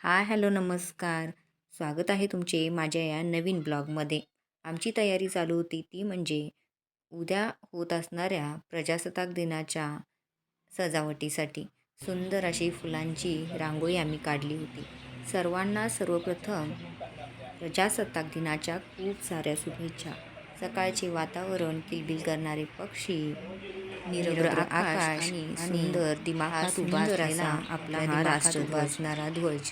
हाय, hello, नमस्कार. स्वागत आहे तुमचे माझ्या या नवीन ब्लॉगमध्ये. आमची तयारी चालू होती ती म्हणजे उद्या होत असणाऱ्या प्रजासत्ताक दिनाच्या सजावटीसाठी सुंदर अशी फुलांची रांगोळी आम्ही काढली होती. सर्वांना सर्वप्रथम प्रजासत्ताक दिनाच्या खूप साऱ्या शुभेच्छा. सकाळचे वातावरण, किलबिल करणारे पक्षी, निरभ्र आकाश आणि सुंदर दिमाखात उभा असलेला आपला हा राष्ट्रध्वज असणारा ध्वज.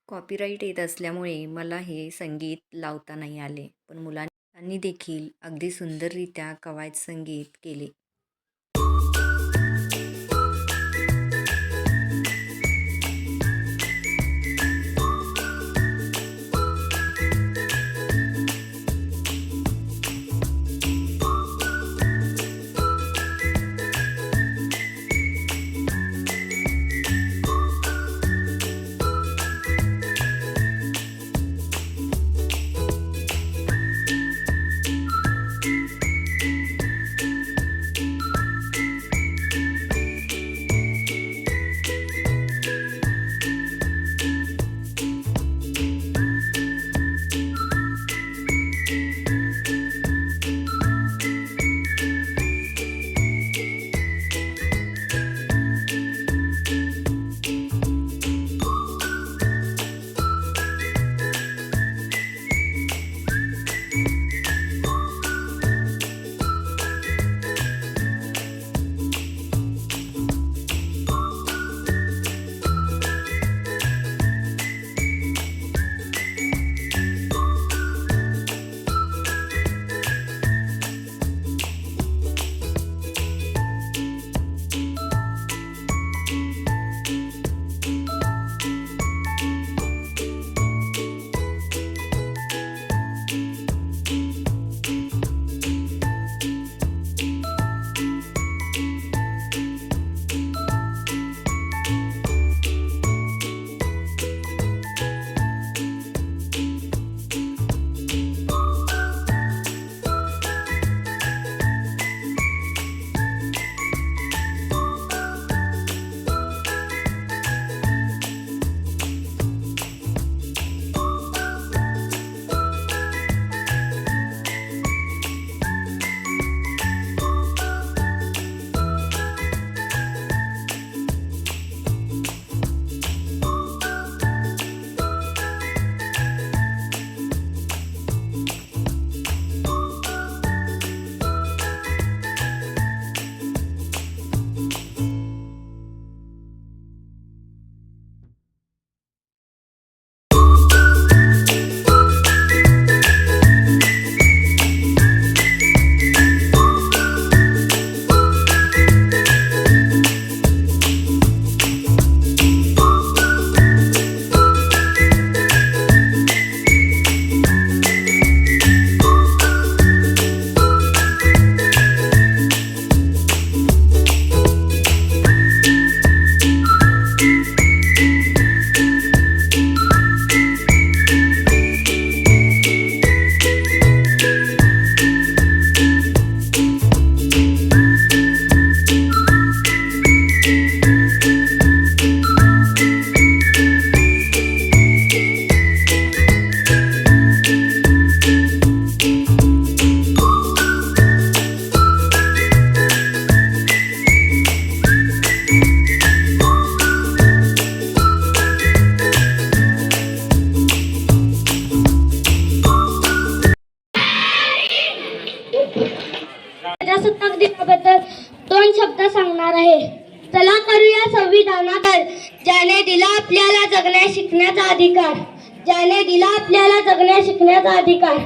कॉपीराईट येत असल्यामुळे मला हे संगीत लावता नाही आले, पण मुलांनी देखील अगदी सुंदररित्या कवायत संगीत केले. चला करूया संविधानात ज्याने दिला आपल्याला जगण्या शिकण्याचा अधिकार, ज्याने दिला आपल्याला जगण्या शिकण्याचा अधिकार.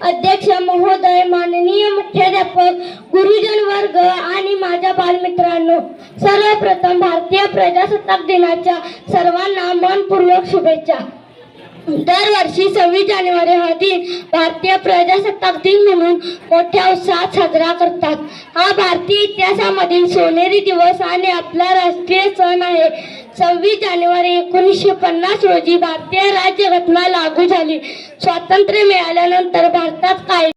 अध्यक्ष महोदय, माननीय मुख्याध्यापक, गुरुजन वर्ग आणि माझ्या बालमित्रांनो, सर्वप्रथम भारतीय प्रजासत्ताक दिनाच्या सर्वांना मनपूर्वक शुभेच्छा. दरवर्षी 26 जानेवारी हा दिन भारतीय प्रजासत्ताक दिन म्हणून मोठ्या उत्साहात साजरा करतात. हा भारतीय इतिहासामधील सोनेरी दिवस आणि आपला राष्ट्रीय सण आहे. 26 जानेवारी 1950 रोजी भारतीय राज्यघटना लागू झाली. स्वातंत्र्य मिळाल्यानंतर भारतात काय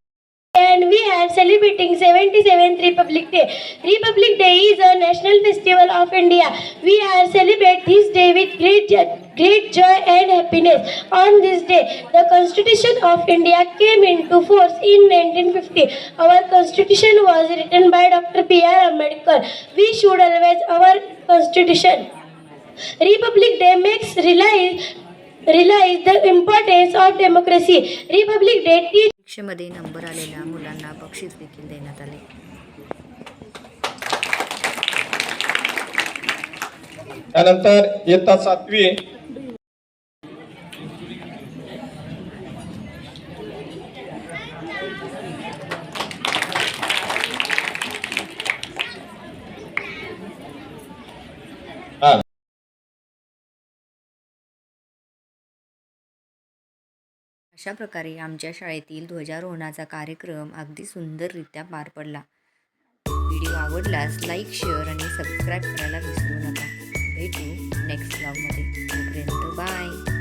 and we are celebrating 77th Republic Day. Republic Day is a national festival of India. We are celebrate this day with great joy and happiness. On this day, the Constitution of India came into force in 1950. Our Constitution was written by Dr. B.R. Ambedkar. We should always our Constitution. Republic Day makes realize the importance of democracy. Republic Day teaches परीक्षेमध्ये number आलेल्या मुलांना बक्षीस देखील देण्यात आले. त्यानंतर इयत्ता 7वी अशा प्रकारे आमच्या शाळेतील ध्वजारोहणाचा कार्यक्रम अगदी सुंदररित्या पार पडला. व्हिडिओ आवडल्यास लाईक, शेअर आणि सबस्क्राईब करायला विसरू नका. भेटू नेक्स्ट व्लॉगमध्ये. तोपर्यंत बाय.